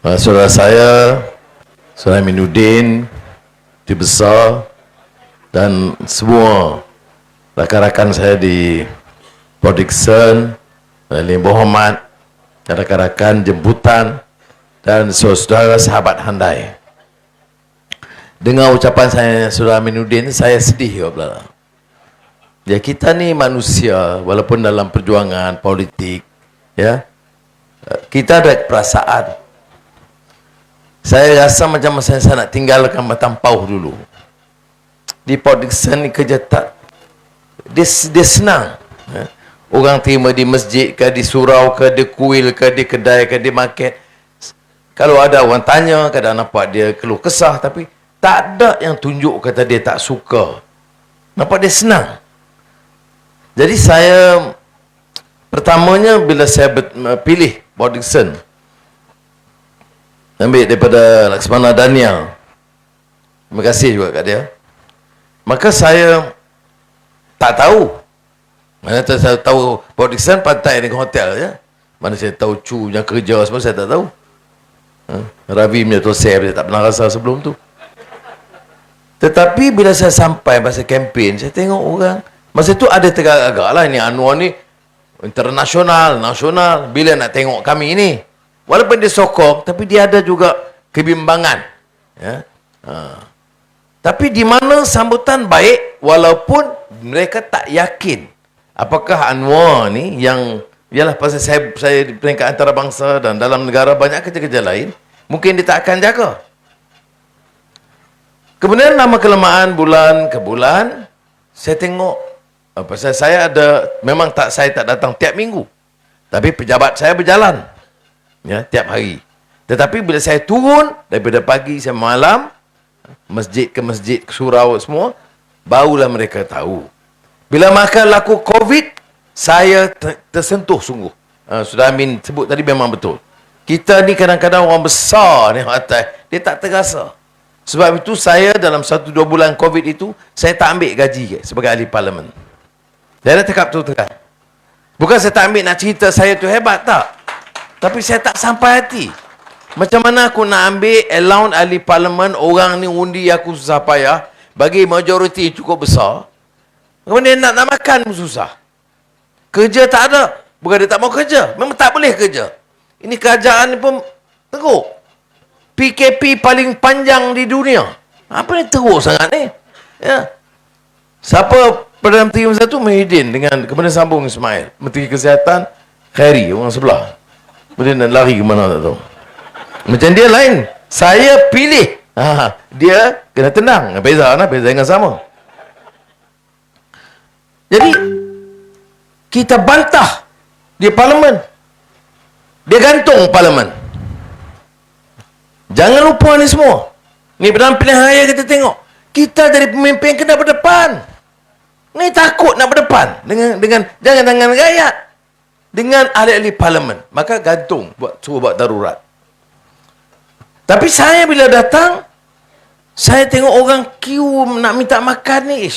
Saudara saya, Saudara Aminuddin, Besar, dan semua rakan-rakan saya di Port Dickson, Lim Berhormat, dan rakan-rakan jemputan, dan saudara sahabat handai. Dengar ucapan saya, Saudara Aminuddin, saya sedih. Ya, kita ni manusia, walaupun dalam perjuangan politik, ya, kita ada perasaan. Saya rasa macam saya nak tinggalkan Batam Pauh dulu. Di Port Dickson ni kerja tak, dia senang. Orang terima di masjid ke, di surau ke, di kuil ke, di kedai ke, di market. Kalau ada orang tanya, kadang nampak dia keluh kesah, tapi tak ada yang tunjuk kata dia tak suka. Nampak dia senang. Jadi saya, pertamanya bila saya pilih Port Dickson, ambil daripada Laksmana Daniel, terima kasih juga kat dia, maka saya tak tahu. Mana saya tahu Port Dickson pantai dengan hotel, ya. Mana saya tahu Cu yang kerja semua, saya tak tahu. Ravi punya tosep saya tak pernah rasa sebelum tu. Tetapi bila saya sampai masa kempen, saya tengok orang, masa tu ada tegak-agak lah, ini Anwar ni internasional, nasional, bila nak tengok kami ni, walaupun dia sokong, tapi dia ada juga kebimbangan, ya. Tapi di mana sambutan baik, walaupun mereka tak yakin apakah Anwar ni yang, ialah pasal saya di peringkat antarabangsa dan dalam negara banyak kerja-kerja lain, mungkin dia tak akan jaga. Kemudian lama kelamaan, bulan ke bulan, saya tengok, pasal saya ada, memang tak, saya tak datang tiap minggu, tapi pejabat saya berjalan, ya, tiap hari. Tetapi bila saya turun daripada pagi sampai malam, masjid ke masjid, ke surau semua, barulah mereka tahu. Bila makan laku COVID, saya tersentuh sungguh. Sudah Amin sebut tadi memang betul. Kita ni kadang-kadang orang besar ni atas, dia tak terasa. Sebab itu saya dalam 1-2 bulan COVID itu, saya tak ambil gaji sebagai ahli parlimen. Saya dah cakap tu tekan. Bukan saya tak ambil nak cerita saya tu hebat, tak. Tapi saya tak sampai hati. Macam mana aku nak ambil allowance ahli parlimen, orang ni undi aku susah payah, bagi majoriti cukup besar, kemudian nak makan pun susah. Kerja tak ada. Bukan dia tak mau kerja, memang tak boleh kerja. Ini kerajaan ni pun teruk. PKP paling panjang di dunia. Apa ni teruk sangat ni? Ya. Siapa Perdana Menteri masa tu? Muhyiddin, dengan kemudian sambung Ismail. Menteri Kesihatan Khairi, orang sebelah. Kemudian nak lari ke mana tak tahu. Macam dia lain. Saya pilih. Dia kena tenang. Beza dengan sama. Jadi kita bantah di parlimen. Dia gantung parlimen. Jangan lupa ni semua. Ni dalam pilihan raya kita tengok. Kita jadi pemimpin kena berdepan. Ni takut nak berdepan dengan jangan dengan rakyat, dengan ahli-ahli parlimen. Maka gantung, suruh buat darurat. Tapi saya bila datang, saya tengok orang queue nak minta makan ni.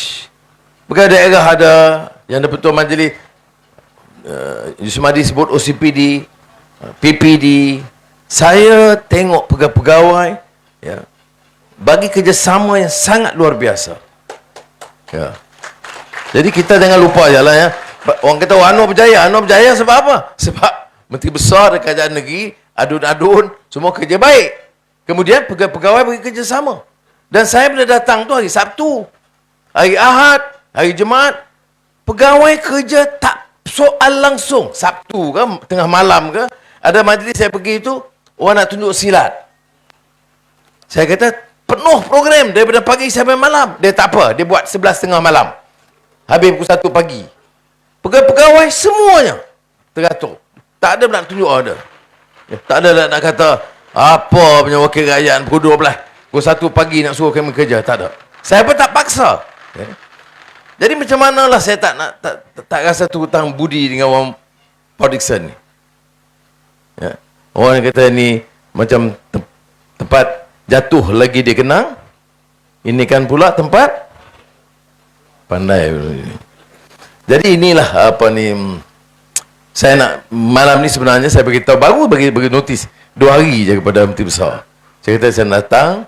Bukan daerah ada yang ada Ketua Majlis Yusmadi sebut OCPD, PPD. Saya tengok pegawai-pegawai, ya, bagi kerjasama yang sangat luar biasa. Ya. Jadi kita jangan lupa je lah, ya. Orang kata Anwar berjaya. Anwar berjaya sebab apa? Sebab Menteri Besar dan Kerajaan Negeri, adun-adun, semua kerja baik. Kemudian pegawai bagi kerjasama. Dan saya bila datang tu hari Sabtu, hari Ahad, hari Jumaat, pegawai kerja tak soal langsung. Sabtu ke, tengah malam ke, ada majlis saya pergi tu, orang nak tunjuk silat. Saya kata, penuh program daripada pagi sampai malam. Dia tak apa, dia buat 11:30 malam. Habis pukul 1 pagi. Pegawai semuanya teratur. Tak ada nak tunjuk ada. Tak ada nak kata, apa punya wakil rakyat pukul 12, pukul 1 pagi nak suruh kami kerja. Tak ada. Saya pun tak paksa. Jadi macam manalah saya tak rasa tu hutang budi dengan orang Port Dickson ni. Ya. Orang yang kata ni macam tempat jatuh lagi dia kenang. Ini kan pula tempat pandai. Jadi inilah apa ni, saya nak malam ni sebenarnya saya beritahu, baru bagi notis 2 hari je kepada Menteri Besar. Saya kata saya datang,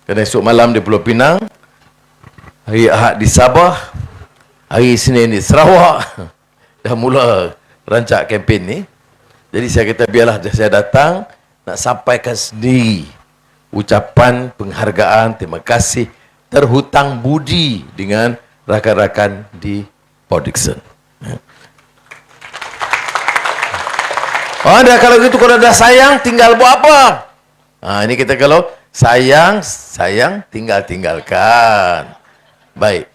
kena esok malam di Pulau Pinang, hari Ahad di Sabah, hari Isnin di Sarawak. Dah mula rancak kempen ni. Jadi saya kata biarlah saya datang, nak sampaikan sendiri ucapan penghargaan, terima kasih, terhutang budi dengan rakan-rakan di Port Dickson. Oh, dah kalau gitu, kalau dah sayang, tinggal buat apa? Ini kita kalau sayang, tinggalkan. Baik.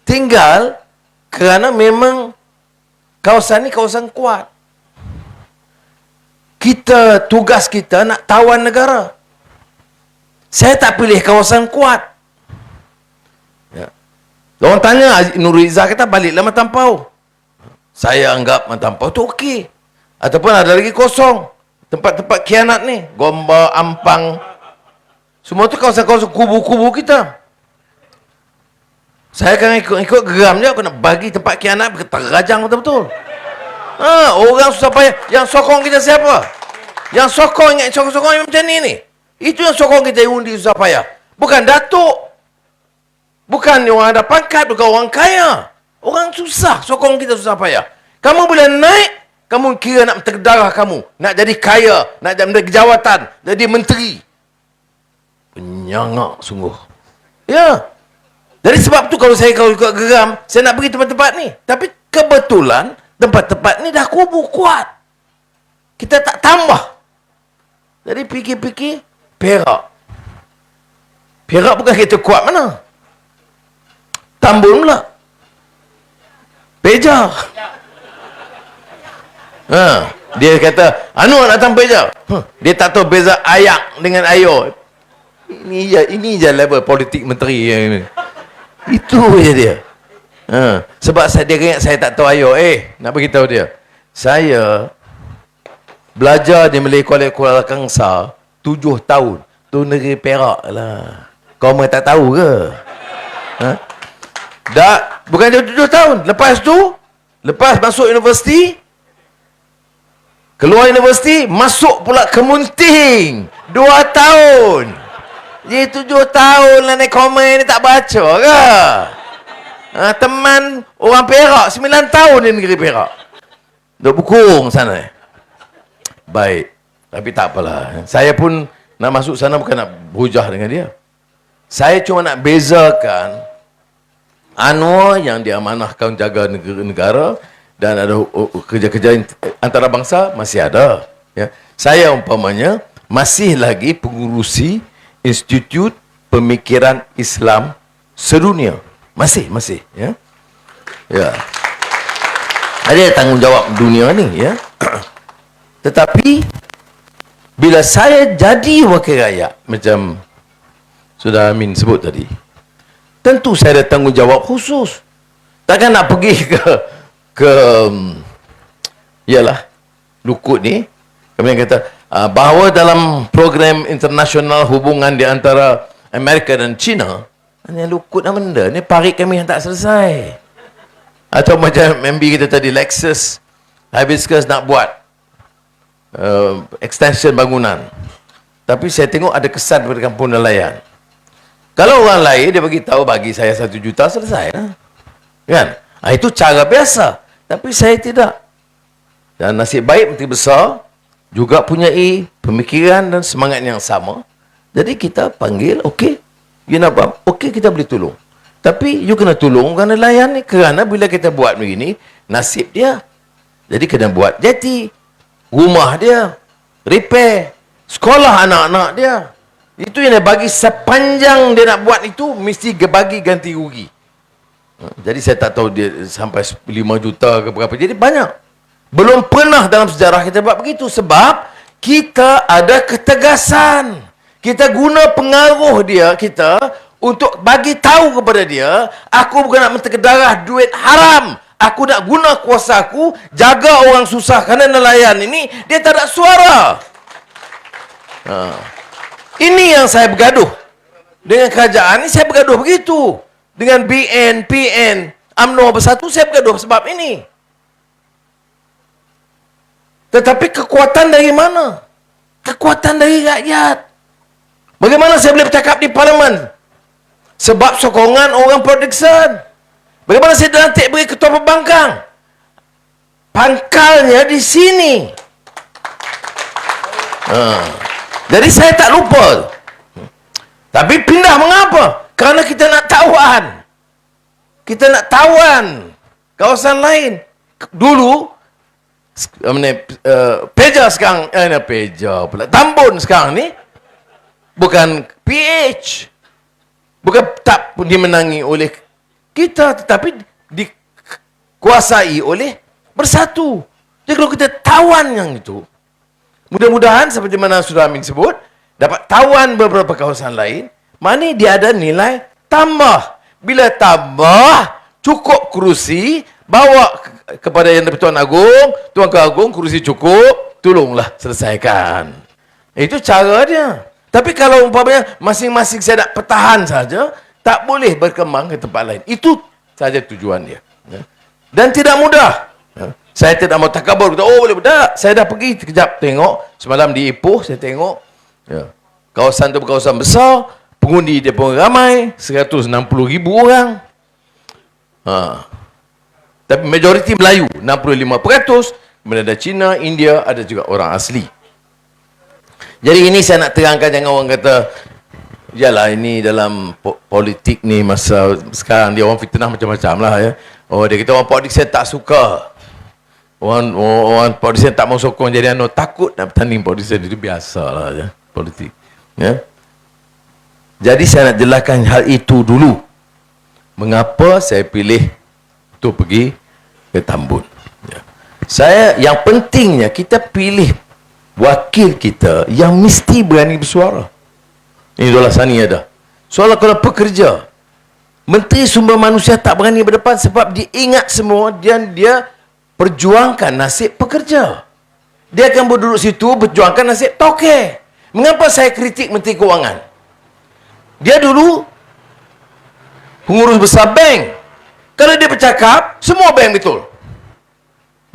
Tinggal kerana memang kawasan ni kawasan kuat. Tugas kita nak tawan negara. Saya tak pilih kawasan kuat. Ya. Orang tanya, Nurul Izzah kata baliklah Matampau. Saya anggap Matampau tu okey. Ataupun ada lagi kosong. Tempat-tempat kianat ni. Gombak, Ampang. Semua tu kawasan-kawasan kubu-kubu kita. Saya akan ikut geram je. Aku nak bagi tempat kianat terajang betul-betul. Orang susah payah. Yang sokong kita siapa? Yang sokong, ingat sokong macam ni. Itu yang sokong kita undi susah payah. Bukan datuk. Bukan orang ada pangkat, bukan orang kaya. Orang susah, sokong kita susah payah. Kamu boleh naik, kamu kira nak terdarah kamu. Nak jadi kaya, nak jadi jawatan, jadi menteri. Penyangak sungguh. Ya. Dari sebab tu kalau ikut geram, saya nak pergi tempat-tempat ni. Tapi kebetulan, tempat-tempat ni dah kubu kuat. Kita tak tambah. Jadi fikir-fikir, Perak. Perak bukan kita kuat mana? Tambun pula. Peja. Dia kata, Anwar datang Peja. Dia tak tahu beza ayak dengan ayo. Ini je level politik menteri yang ini. Itu je dia. Sebab dia ingat saya tak tahu ayo. Nak beritahu dia. Saya belajar di Malay Kuala Kangsar 7 tahun. Tu negeri Perak lah. Kau tak tahu ke? Bukan 7 tahun. Lepas masuk universiti, keluar universiti, masuk pula ke Munting. 2 tahun. Jadi 7 tahun lah naik komen ni tak baca ke? Teman orang Perak 9 tahun di negeri Perak. Duk bukung sana. Baik. Tapi tak apalah. Saya pun nak masuk sana bukan nak berhujah dengan dia. Saya cuma nak bezakan Anwar yang diamanahkan jaga negara dan ada kerja-kerja antarabangsa masih ada. Ya. Saya umpamanya masih lagi pengurusi Institut Pemikiran Islam Sedunia. Masih. Ya. Ya. Ada tanggungjawab dunia ni. Ya. Tetapi bila saya jadi wakil rakyat, macam sudah Amin sebut tadi, tentu saya ada tanggungjawab khusus. Takkan nak pergi ke yalah, Lukut ni, kami kata bahawa dalam program internasional hubungan di antara Amerika dan China, ni Lukut apa benda? Ni parit kami yang tak selesai. Atau macam MB kita tadi, Lexus Hibiscus nak buat extension bangunan. Tapi saya tengok ada kesan daripada kampung nelayan. Kalau orang lain dia bagi saya 1 juta, selesai lah. Kan? Itu cara biasa. Tapi saya tidak. Dan nasib baik Menteri Besar juga punyai pemikiran dan semangat yang sama. Jadi kita panggil, okey, you nak buat, okey, kita boleh tolong. Tapi you kena tolong orang nelayan ni, kerana bila kita buat begini, nasib dia. Jadi kena buat jeti, rumah dia, repair, sekolah anak-anak dia. Itu yang dia bagi sepanjang dia nak buat itu, mesti bagi ganti rugi. Jadi saya tak tahu dia sampai 5 juta ke berapa. Jadi banyak. Belum pernah dalam sejarah kita buat begitu. Sebab kita ada ketegasan. Kita guna pengaruh kita untuk bagi tahu kepada dia, aku bukan nak menterkedarah duit haram. Aku nak guna kuasa aku, jaga orang susah. Kerana nelayan ini, dia tak ada suara. Ini yang saya bergaduh. Dengan kerajaan ini saya bergaduh begitu. Dengan BN, PN, UMNO Bersatu saya bergaduh sebab ini. Tetapi kekuatan dari mana? kekuatan dari rakyat. Bagaimana saya boleh bercakap di parlimen? Sebab sokongan orang production. Bagaimana saya dilantik bagi ketua pembangkang? Pangkalnya di sini. Jadi saya tak lupa. Tapi pindah mengapa? Kerana kita nak tawan. Kita nak tawan kawasan lain. Dulu Peja sekarang, Peja pula, Tambun sekarang ni bukan PH, bukan tak dimenangi oleh kita, tetapi dikuasai oleh bersatu. Jadi kalau kita tawan yang itu, mudah-mudahan seperti mana Saudara Amin sebut, dapat tawan beberapa kawasan lain, mana dia ada nilai tambah. Bila tambah, cukup kerusi, bawa kepada Yang di-Pertuan Agong, Tuan Agung, kerusi cukup, tolonglah selesaikan. Itu cara dia. Tapi kalau umpamanya masing-masing saya nak pertahan saja, tak boleh berkembang ke tempat lain. Itu saja tujuan dia. Dan tidak mudah. Saya tidak mau takabur, kata, oh boleh tak? Saya dah pergi sekejap tengok, semalam di Ipoh saya tengok, kawasan itu kawasan besar, pengundi dia pun ramai, 160,000 orang. Tapi majoriti Melayu, 65%, kemudian ada Cina, India, ada juga orang asli. Jadi ini saya nak terangkan, jangan orang kata, yalah ini dalam politik ni masa sekarang dia orang fitnah macam-macam lah ya. Oh dia kata orang politik saya tak suka. Orang politik saya tak mau sokong jadi takut nak bertanding politik saya, itu biasalah ya, politik. Ya. Jadi saya nak jelaskan hal itu dulu. Mengapa saya pilih untuk pergi ke Tambun. Ya. Yang pentingnya kita pilih wakil kita yang mesti berani bersuara. Ini adalah sani ada. Soalan kalau pekerja, Menteri Sumber Manusia tak berani berdepan sebab dia ingat semua dan dia perjuangkan nasib pekerja. Dia akan berduduk situ perjuangkan nasib tokeh. Mengapa saya kritik Menteri Kewangan? Dia dulu pengurus besar bank. Kalau dia bercakap, semua bank betul.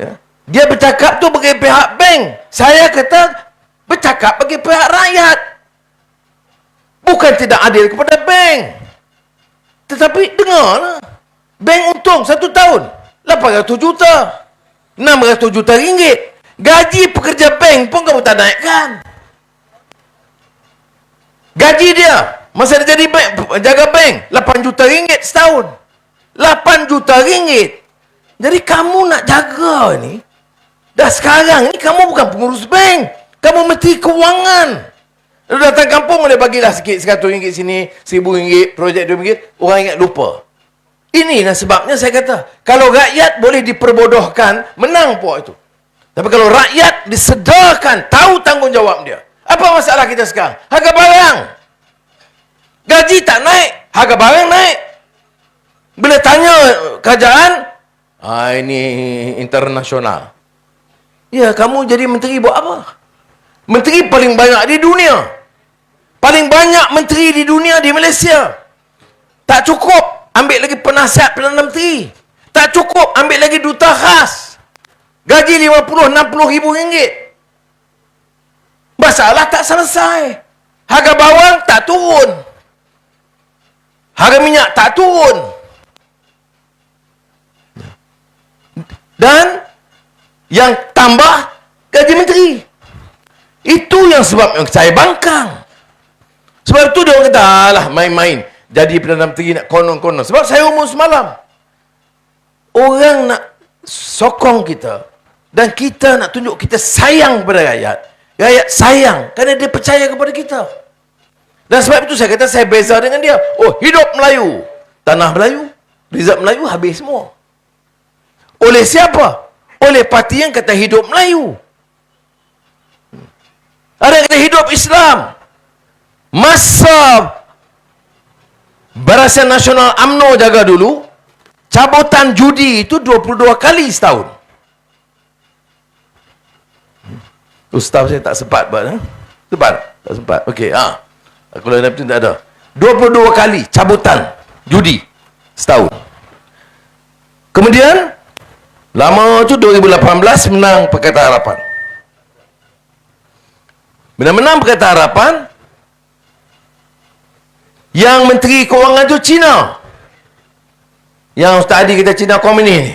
Ya. Dia bercakap tu bagi pihak bank. Saya kata bercakap bagi pihak rakyat. Bukan tidak adil kepada bank. Tetapi dengarlah. Bank untung 1 tahun 800 juta. 600 juta ringgit. Gaji pekerja bank pun kamu tak naikkan. Gaji dia masa dia jadi bank, jaga bank 8 juta ringgit setahun. 8 juta ringgit. Jadi kamu nak jaga ni, dah sekarang ni kamu bukan pengurus bank, kamu Menteri Kewangan. Lalu datang kampung boleh bagilah sikit, 100 ringgit sini, 1000 ringgit, projek 2 ringgit, orang ingat lupa. Inilah sebabnya saya kata, kalau rakyat boleh diperbodohkan, menang puak itu. Tapi kalau rakyat disedarkan, tahu tanggungjawab dia. Apa masalah kita sekarang? Harga barang. Gaji tak naik, harga barang naik. Bila tanya kerajaan, ini internasional. Ya, kamu jadi menteri buat apa? Menteri paling banyak di dunia. Paling banyak menteri di dunia di Malaysia. Tak cukup, ambil lagi penasihat Perdana Menteri. Tak cukup, ambil lagi duta khas. Gaji 50-60 ribu ringgit. Masalah tak selesai. Harga bawang tak turun. Harga minyak tak turun. Dan yang tambah gaji menteri. Itu yang sebab yang saya bangkang. Sebab itu dia orang kata, alah main-main. Jadi Perdana Menteri nak konon-konon. Sebab saya umum semalam. Orang nak sokong kita. Dan kita nak tunjuk kita sayang kepada rakyat. Rakyat sayang kerana dia percaya kepada kita. Dan sebab itu saya kata saya beza dengan dia. Oh, hidup Melayu. Tanah Melayu, Rizab Melayu habis semua. Oleh siapa? Oleh parti yang kata hidup Melayu. Ada yang kata hidup Islam. Masa Barisan Nasional UMNO jaga dulu, cabutan judi itu 22 kali setahun. Ustaz saya tak sempat buat. Sempat? Tak sempat. Okey. Kalau ada betul tak ada. 22 kali cabutan judi setahun. Kemudian lama tu 2018 menang Pakatan Harapan. Menang-menang Pakatan Harapan. Yang Menteri Kewangan tu Cina. Yang tadi kita Cina komunis ni.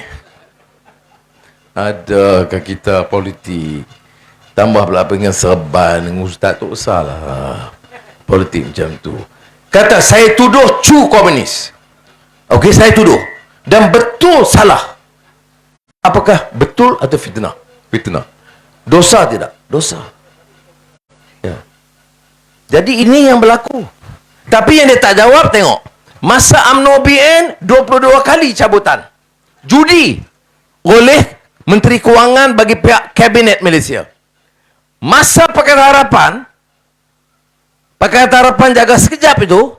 Adakah kita politik tambah pula dengan serban dengan ustaz, tak usahlah politik macam tu. Kata saya tuduh cu komunis. Okey, saya tuduh dan betul salah. Apakah betul atau fitnah? Fitnah. Dosa tidak? Dosa. Ya. Jadi ini yang berlaku. Tapi yang dia tak jawab, tengok. Masa UMNO BN 22 kali cabutan judi oleh Menteri Kewangan bagi pihak Kabinet Malaysia. Masa Pakatan Harapan jaga sekejap itu,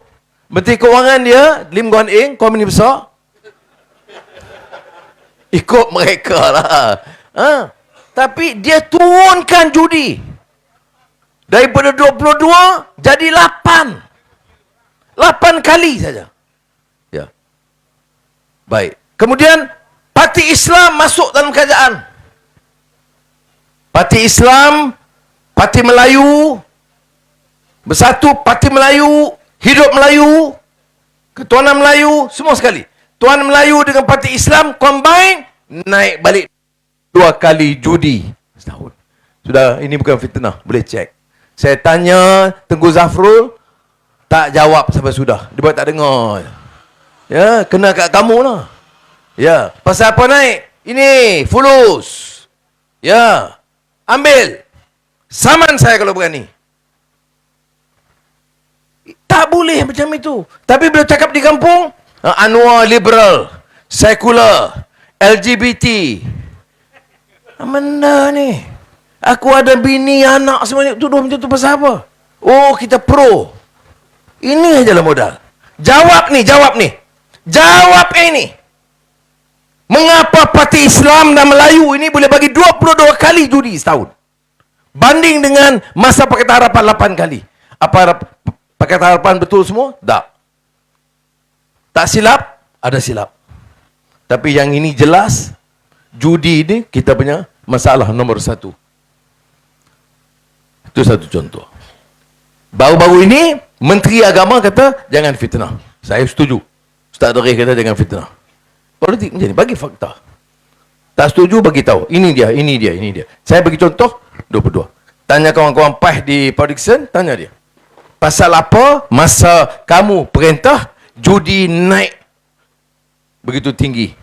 Menteri Kewangan dia, Lim Guan Eng, komunis besar, ikut mereka lah. Tapi dia turunkan judi. Daripada 22, jadi 8. 8 kali saja. Ya. Baik. Kemudian, Parti Islam masuk dalam kerajaan. Parti Islam, Parti Melayu, bersatu Parti Melayu, Hidup Melayu, Ketuanan Melayu, semua sekali. Tuan Melayu dengan Parti Islam combine, naik balik 2 kali judi setahun. Sudah, ini bukan fitnah, boleh cek. Saya tanya Tengku Zafrul, tak jawab sampai sudah. Dia buat tak dengar. Ya, kena kat kamu lah. Ya, pasal apa naik? Ini fulus. Ya, ambil. Saman saya kalau berani. Tak boleh macam itu. Tapi bila cakap di kampung, Anwar liberal, sekular, LGBT. Mana ni? Aku ada bini, anak semua ni. Tuduh macam tu pasal apa? Oh, kita pro. Ini ajalah modal. Jawab ni, jawab ni. Jawab ini. Mengapa Parti Islam dan Melayu ini boleh bagi 22 kali judi setahun? Banding dengan masa Pakatan Harapan 8 kali. Apa Pakatan Harapan betul semua? Tak. Tak silap? Ada silap. Tapi yang ini jelas, judi ini kita punya masalah nombor 1. Itu satu contoh. Baru-baru ini, Menteri Agama kata, jangan fitnah. Saya setuju. Ustaz Doreh kata, jangan fitnah. Politik macam ni, bagi fakta. Tak setuju, bagi tahu. Ini dia, ini dia, ini dia. Saya bagi contoh, 22. Tanya kawan-kawan PAH di Podikson, tanya dia. Pasal apa masa kamu perintah, judi naik begitu tinggi?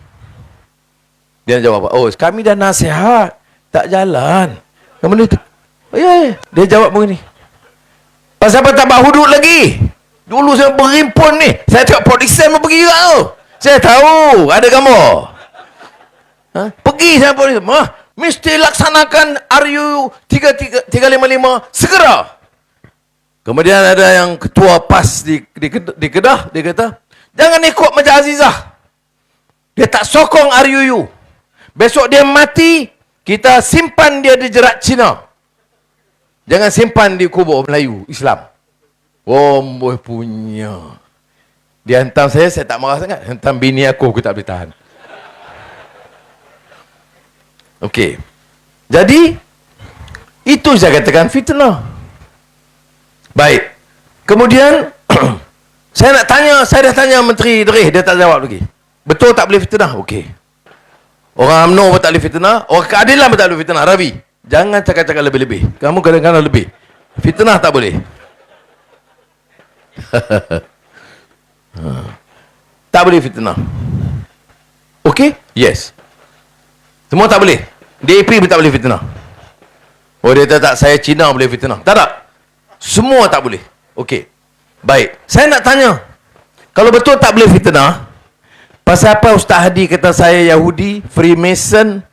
Dia jawab apa? Oh, kami dah nasihat. Tak jalan. Kamu ni, dia jawab begini. Pasal apa tak buat hudud lagi? Dulu saya berimpun ni. Saya tengok Podikson pun pergi juga tu. Saya tahu, ada gambar. Pergi saya Podikson. Mesti laksanakan RUU 355 segera. Kemudian ada yang ketua PAS di Kedah, dia kata, jangan ikut Majlis Azizah. Dia tak sokong RUU. Besok dia mati, kita simpan dia di jerat Cina. Jangan simpan di kubur Melayu, Islam. Oh, boy punya. Dia hantam saya tak marah sangat. Hantam bini aku tak boleh tahan. Okey. Jadi, itu saya katakan fitnah. Baik. Kemudian, saya dah tanya Menteri Doreh, dia tak jawab lagi. Betul tak boleh fitnah? Okey. Orang UMNO pun tak boleh fitnah, orang keadilan pun tak boleh fitnah. Ravi, jangan cakap-cakap lebih-lebih. Kamu kadang-kadang lebih. Fitnah tak boleh. Tak boleh fitnah. Okey? Yes. Semua tak boleh. DAP pun tak boleh fitnah. Oh, dia tak, saya Cina boleh fitnah. Tak. Semua tak boleh. Okey. Baik. Saya nak tanya. Kalau betul tak boleh fitnah, pasal apa Ustaz Hadi kata saya Yahudi, Freemason,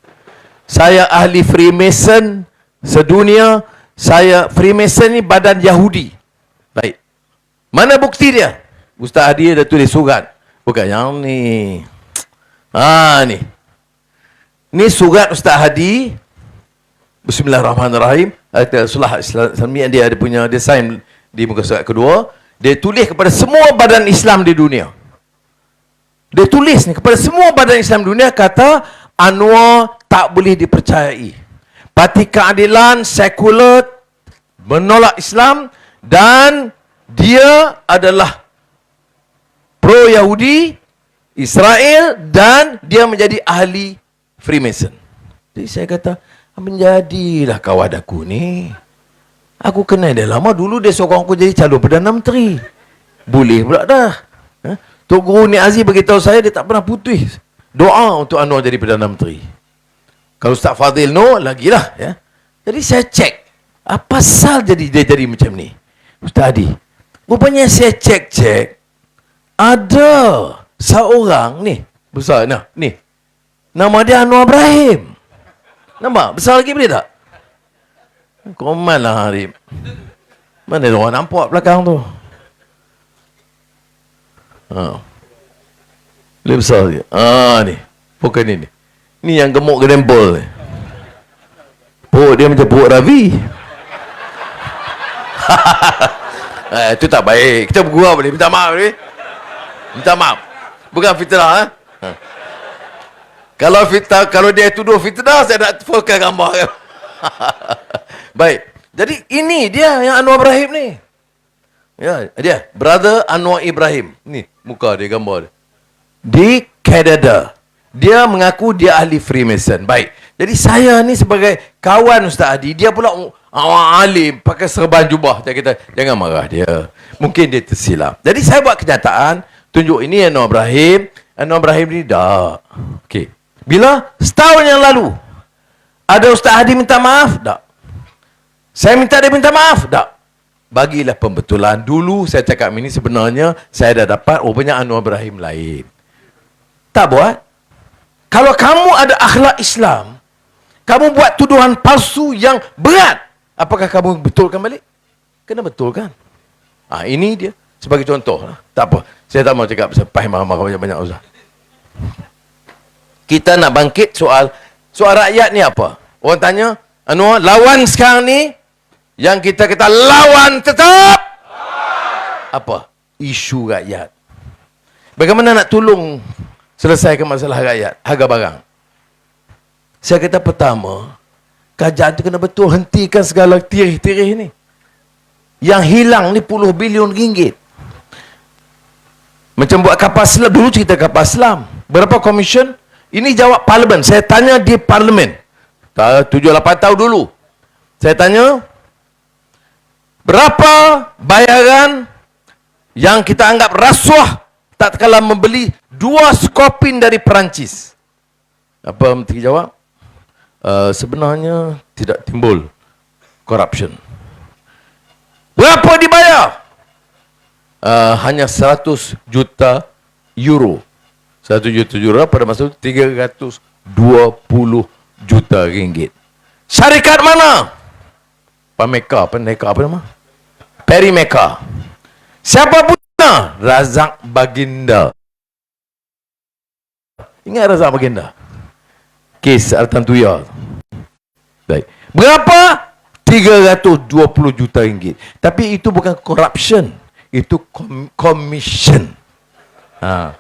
saya ahli Freemason sedunia, saya Freemason ni badan Yahudi. Baik. Mana bukti dia? Ustaz Hadi ada tulis surat. Bukan yang ni. Ni. Ni surat Ustaz Hadi. Bismillahirrahmanirrahim. Sulah Islamiyah dia ada punya desain di muka surat kedua. Dia tulis kepada semua badan Islam di dunia. Dia tulis ni kepada semua badan Islam dunia, kata Anwar tak boleh dipercayai. Parti Keadilan, sekular, menolak Islam, dan dia adalah pro-Yahudi, Israel, dan dia menjadi ahli Freemason. Jadi saya kata, menjadilah kawan aku ni. Aku kenal dia lama, dulu dia sokong aku jadi calon Perdana Menteri. Boleh pula dah. Tok Guru Nik Aziz beritahu saya, dia tak pernah putus doa untuk Anwar jadi Perdana Menteri. Kalau Ustaz Fadil no, lagilah. Ya. Jadi saya cek, apa pasal dia jadi macam ni? Ustaz Adi, rupanya saya cek, ada seorang ni, besar nah, ni. Nama dia Anwar Ibrahim. Nampak? Besar lagi boleh tak? Koman lah Arif. Mana ada orang nampak belakang tu? Lebih besar lagi. Ni. Bukan ni. Ni yang gemuk gedempel ni. Perut dia macam perut Ravi. Itu tak baik. Kita bergurau boleh. Minta maaf boleh. Minta maaf. Bukan fitnah. Kalau dia tuduh fitnah, saya nak fokus gambar. Baik. Jadi ini dia yang Anwar Ibrahim ni. Ya, dia brother Anwar Ibrahim. Ni muka dia, gambar dia. Di Canada. Dia mengaku dia ahli Freemason. Baik. Jadi saya ni sebagai kawan Ustaz Adi, dia pula alim pakai serban jubah. Saya kata jangan marah dia. Mungkin dia tersilap. Jadi saya buat kenyataan, tunjuk ini Anwar Ibrahim. Anwar Ibrahim ni dah. Okey. Bila? Setahun yang lalu. Ada Ustaz Hadi minta maaf? Tak. Saya minta dia minta maaf? Tak. Bagilah pembetulan. Dulu saya cakap ini sebenarnya saya dah dapat rupanya Anwar Ibrahim lain. Tak buat. Kalau kamu ada akhlak Islam, kamu buat tuduhan palsu yang berat, apakah kamu betulkan balik? Kena betulkan. Ini dia. Sebagai contoh. Tak apa. Saya tak mau cakap pasal marah-marah banyak-banyak Ustaz. Kita nak bangkit soal rakyat ni apa? Orang tanya, Anwar, lawan sekarang ni, yang kita kata lawan tetap, apa? Isu rakyat. Bagaimana nak tolong selesaikan masalah rakyat, harga barang? Saya kata pertama, kerajaan tu kena betul hentikan segala tirih-tirih ni. Yang hilang ni puluh bilion ringgit. Macam buat kapal selam, dulu cerita kapal selam. Berapa komisen? Ini jawab parlimen. Saya tanya di parlimen. 7-8 tahun dulu. Saya tanya, berapa bayaran yang kita anggap rasuah tak kala membeli 2 skopin dari Perancis? Apa menteri jawab? Sebenarnya tidak timbul corruption. Berapa dibayar? Hanya 100 juta euro. 1 juta euro pada masa itu 320 juta ringgit. Syarikat mana? Pameka, apa nama? Perimeka. Siapa punya? Razak Baginda. Ingat Razak Baginda? Kes Altantuya. Baik. Berapa? 320 juta ringgit. Tapi itu bukan corruption. Itu commission.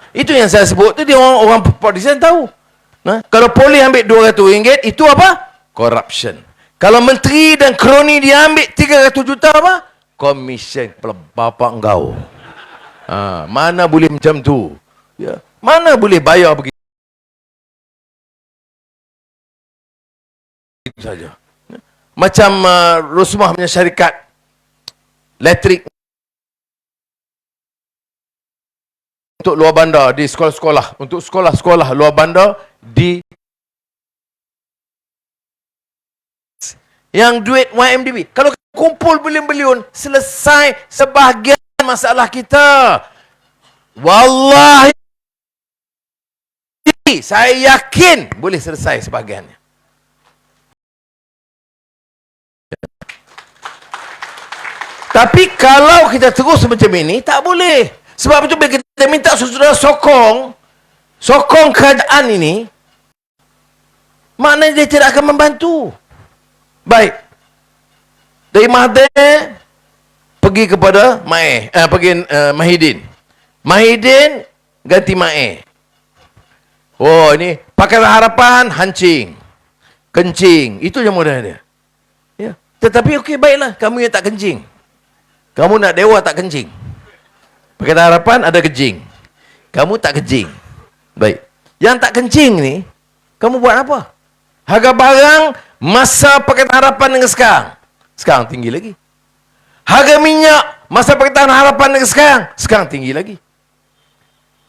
Itu yang saya sebut tu, dia orang politician tahu. Kalau polis ambil RM200, itu apa? Corruption. Kalau menteri dan kroni dia ambil 300 juta apa? Commission. Kepala bapak engkau. Mana boleh macam tu? Ya. Mana boleh bayar begitu saja? Macam Rosmah punya syarikat elektrik untuk luar bandar di sekolah-sekolah, untuk sekolah-sekolah luar bandar di yang duit YMDB. Kalau kumpul bilion-bilion, selesai sebahagian masalah kita. Wallahi, saya yakin boleh selesai sebahagiannya. Tapi kalau kita terus macam ini, tak boleh. Sebab itu bila kita minta saudara sokong kerajaan ini, maknanya dia tidak akan membantu. Baik. Dari Mahathir pergi kepada Mahidin. Mahidin ganti Mae. Oh, ini Pakatan Harapan hancing. Kencing. Itu yang modal dia. Ya. Tetapi okey, baiklah. Kamu yang tak kencing. Kamu nak dewa tak kencing. Pakatan Harapan ada kencing. Kamu tak kencing. Baik. Yang tak kencing ni, kamu buat apa? Harga barang masa Pakatan Harapan dengan sekarang tinggi lagi. Harga minyak masa Pakatan Harapan dengan sekarang tinggi lagi.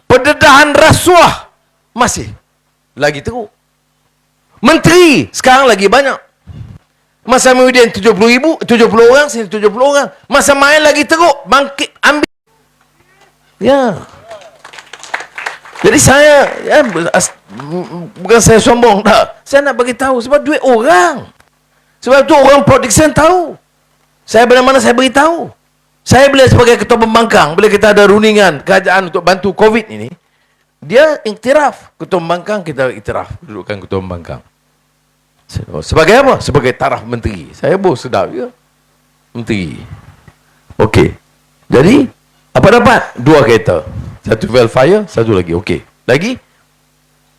Pendedahan rasuah masih lagi teruk. Menteri sekarang lagi banyak. Masa Muhyiddin 70 orang, sini 70 orang. Masa main lagi teruk, bangkit, ambil. Ya. Jadi saya, bukan saya sombong, tak. Saya nak bagi tahu sebab duit orang. Sebab tu orang production tahu. Saya mana-mana saya beritahu. Saya bila sebagai ketua pembangkang, bila kita ada rundingan kerajaan untuk bantu COVID ini, dia iktiraf. Ketua pembangkang kita iktiraf. Dudukan ketua pembangkang. Sebagai apa? Sebagai taraf menteri. Saya bos sedap je. Menteri. Okey. Jadi, apa dapat? 2 kereta. Satu Velfire, satu lagi. Okey.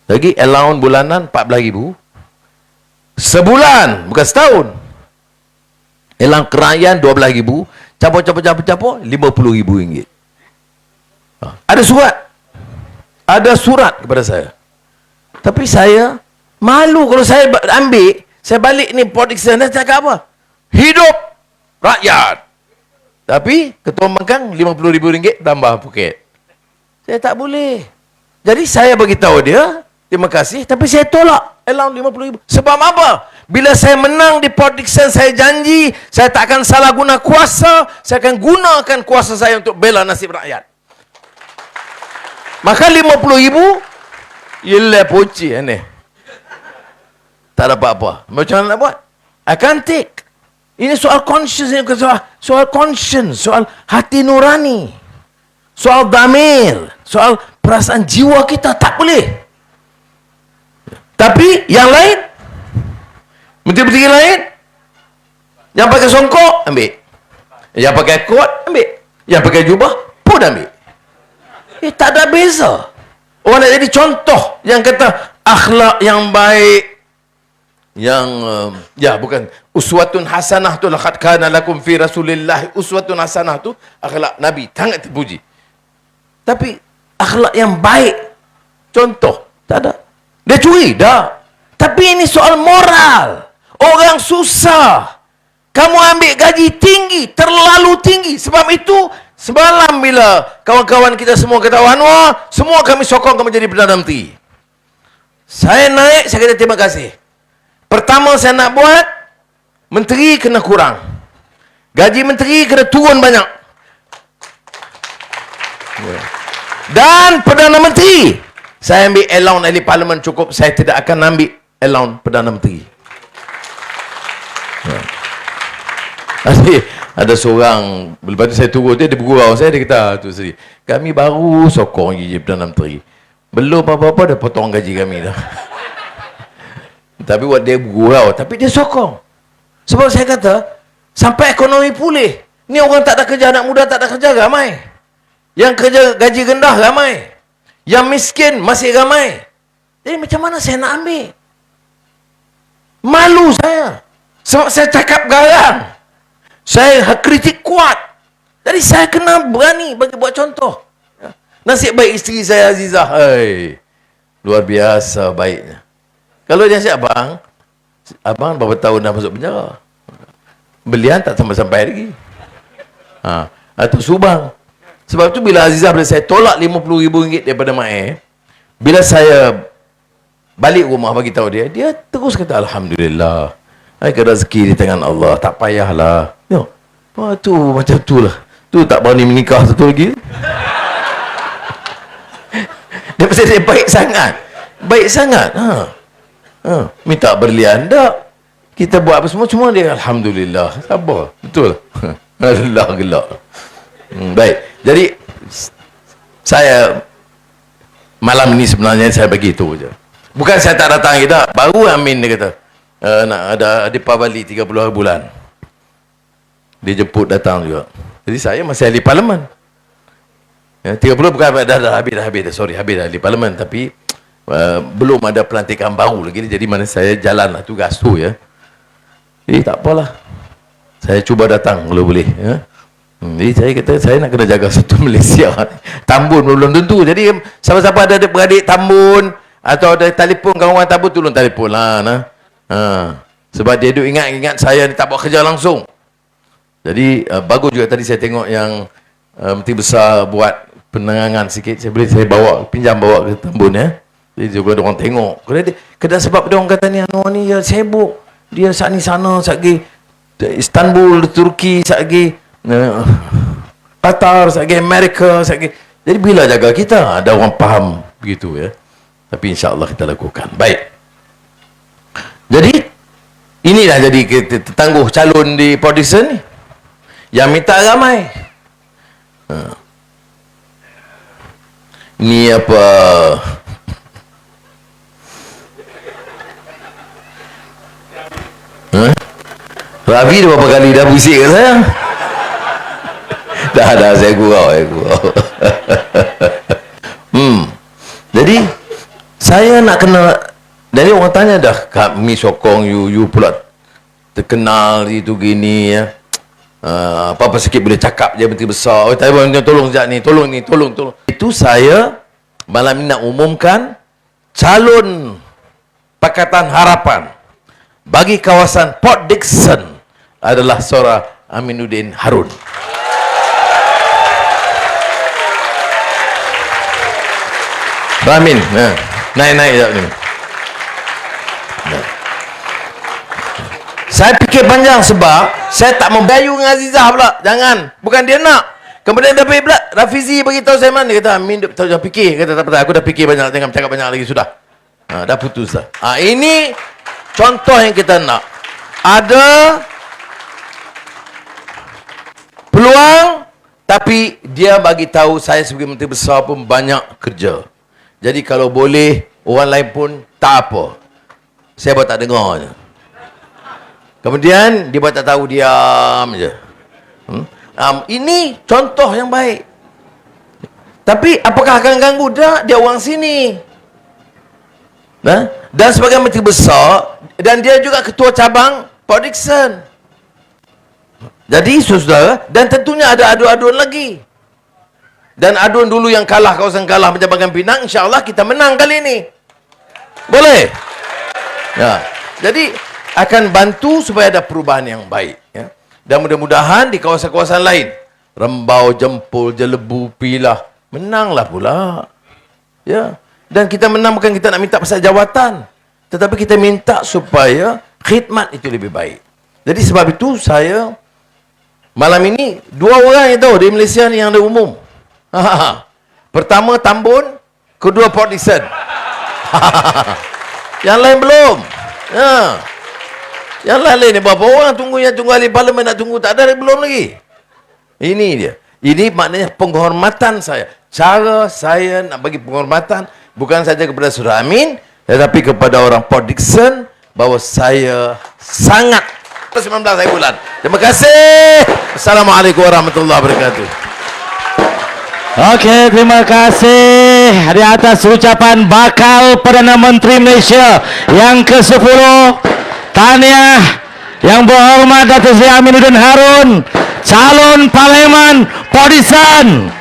Lagi allowance bulanan 14,000. Sebulan, bukan setahun. Elang kerajaan 12,000. Capur 50,000 ringgit. Ada surat. Ada surat kepada saya. Tapi saya malu kalau saya ambil, saya balik ni production, saya cakap apa? Hidup rakyat. Tapi ketua pembangkang 50,000 ringgit tambah poket. Saya tak boleh. Jadi saya bagi tahu dia, terima kasih, tapi saya tolak allowance 50,000. Sebab apa? Bila saya menang di production, saya janji saya tak akan salah guna kuasa, saya akan gunakan kuasa saya untuk bela nasib rakyat. Maka 50,000 yelah poci ni. Tak dapat apa. Macam mana nak buat? I can't take. Ini soal conscience, soal conscience, soal hati nurani, soal damir, soal perasaan jiwa kita. Tak boleh. Tapi yang lain, menteri-menteri lain, yang pakai songkok, ambil. Yang pakai kot, ambil. Yang pakai jubah, pun ambil. Tak ada beza. Orang nak jadi contoh yang kata akhlak yang baik, yang bukan uswatun hasanah tu, laqad kana lakum fi rasulillah uswatun hasanah tu akhlak Nabi, sangat terpuji. Tapi akhlak yang baik, contoh, tak ada. Dia curi, dah. Tapi ini soal moral. Orang susah. Kamu ambil gaji tinggi, terlalu tinggi. Sebab itu, semalam bila kawan-kawan kita semua kata, Anwar, semua kami sokong kamu jadi Perdana Menteri. Saya naik, saya kata terima kasih. Pertama saya nak buat, menteri kena kurang. Gaji menteri kena turun banyak. Dan Perdana Menteri, saya ambil allowance ahli parlimen cukup. Saya tidak akan ambil allowance Perdana Menteri. Ada seorang, lepas tu saya turun, dia bergurau saya, dia kata, tu sendiri, kami baru sokong je Perdana Menteri. Belum apa-apa, dah potong gaji kami dah. Tapi buat dia bergurau, tapi dia sokong. Sebab saya kata, sampai ekonomi pulih. Ni orang tak ada kerja, anak muda tak ada kerja, ramai. Yang kerja gaji rendah, ramai. Yang miskin, masih ramai. Jadi macam mana saya nak ambil? Malu saya. Sebab saya cakap garang. Saya kritik kuat. Jadi saya kena berani bagi buat contoh. Nasib baik isteri saya Azizah. Hai, luar biasa baiknya. Kalau dia nasib abang berapa tahun dah masuk penjara. Belian tak sampai-sampai lagi. Atau Subang. Sebab tu bila Azizah, bila saya tolak RM50,000 daripada Mak bila saya balik rumah bagi tahu dia, dia terus kata Alhamdulillah. Rezeki di tangan Allah, tak payahlah. Tu macam tu lah. Tu tak berani menikah satu lagi. Dia pasal dia baik sangat. Baik sangat. Minta berlian tak. Kita buat apa semua dia Alhamdulillah. Sabar. Betul. Allah gelak. Baik. Jadi saya malam ni sebenarnya saya bagi itu je. Bukan saya tak datang kita. Baru Amin dia kata nak ada Deepavali 30 bulan. Dia jemput datang juga. Jadi saya masih ahli parlimen. 30 bukan dah habis. Sorry, habis dah ahli parlimen. Tapi belum ada pelantikan baru lagi. Jadi mana saya jalan lah tugas tu ya. Jadi tak apalah. Saya cuba datang kalau boleh. Ya. Jadi saya kata saya nak kena jaga satu Malaysia. Tambun belum tentu. Jadi siapa-siapa ada beradik Tambun atau ada telefon kawan-kawan Tambun, tolong telefon lah. Nah. Sebab dia duk ingat-ingat saya ni tak buat kerja langsung. Jadi bagus juga tadi saya tengok yang Menteri Besar buat penerangan sikit. Saya pinjam bawa ke Tambun ya. Jadi juga orang tengok. Kedai sebab dia orang kata ni ni ya sibuk. Dia saat ni sana, saat lagi Istanbul, Turki, saat lagi Qatar, saat lagi Amerika, saat lagi. Jadi bila jaga kita, ada orang faham begitu ya. Tapi insya-Allah kita lakukan. Baik. Jadi inilah jadi kita tangguh calon di Pordison ni. Yang minta ramai. Ini apa? Rabi dah berapa kali dah pusing ke saya? dah saya gurau. Jadi saya nak kena. Jadi orang tanya dah, kami sokong you pula terkenal itu gini ya. Apa-apa sikit boleh cakap je Menteri Besar. Oh, tolong sekejap ni, tolong. Itu saya malam ini nak umumkan calon Pakatan Harapan bagi kawasan Port Dickson adalah Saudara Aminuddin Harun. Amin. Naik sekejap ni. Saya fikir panjang sebab saya tak membayu dengan Azizah pula. Jangan. Bukan dia nak. Kemudian Rafizi bagi tahu saya mana. Dia kata, Amin dah fikir. Kata tak apa, aku dah fikir banyak. Jangan cakap banyak lagi sudah. Dah putus dah. Ini contoh yang kita nak. Ada peluang, tapi dia bagi tahu saya sebagai Menteri Besar pun banyak kerja. Jadi kalau boleh, orang lain pun tak apa. Saya buat tak dengar je. Kemudian dia buat tak tahu, diam je. Ini contoh yang baik. Tapi apakah akan ganggu? Dia orang sini. Dan sebagai Menteri Besar, dan dia juga ketua cabang Port Dickson. Jadi saudara, dan tentunya ada aduan-aduan lagi. Dan aduan dulu yang kalah, kawasan kalah Penjabangan Pinang, insya-Allah kita menang kali ini. Boleh? Ya. Jadi akan bantu supaya ada perubahan yang baik ya. Dan mudah-mudahan di kawasan-kawasan lain, Rembau, Jempol, Jelebu, Pilah, menanglah pula. Ya. Dan kita menang bukan kita nak minta pasal jawatan, tetapi kita minta supaya khidmat itu lebih baik. Jadi sebab itu saya malam ini dua orang itu di Malaysia ni yang ada umum. Pertama Tambun, kedua Port Dickson. Yang lain belum. Ya. Yang lain ni berapa orang tunggu ahli parlimen nak tunggu, tak ada belum lagi. Ini dia. Ini maknanya penghormatan saya. Cara saya nak bagi penghormatan bukan saja kepada Saudara Amin, tetapi kepada orang Port Dickson, bahawa saya sangat 19 hari bulan. Terima kasih. Assalamualaikum warahmatullahi wabarakatuh. Okey, terima kasih di atas ucapan bakal Perdana Menteri Malaysia yang ke-10. Tahniah yang berhormat Datuk Seri Aminuddin Harun, calon Parlimen Port Dickson.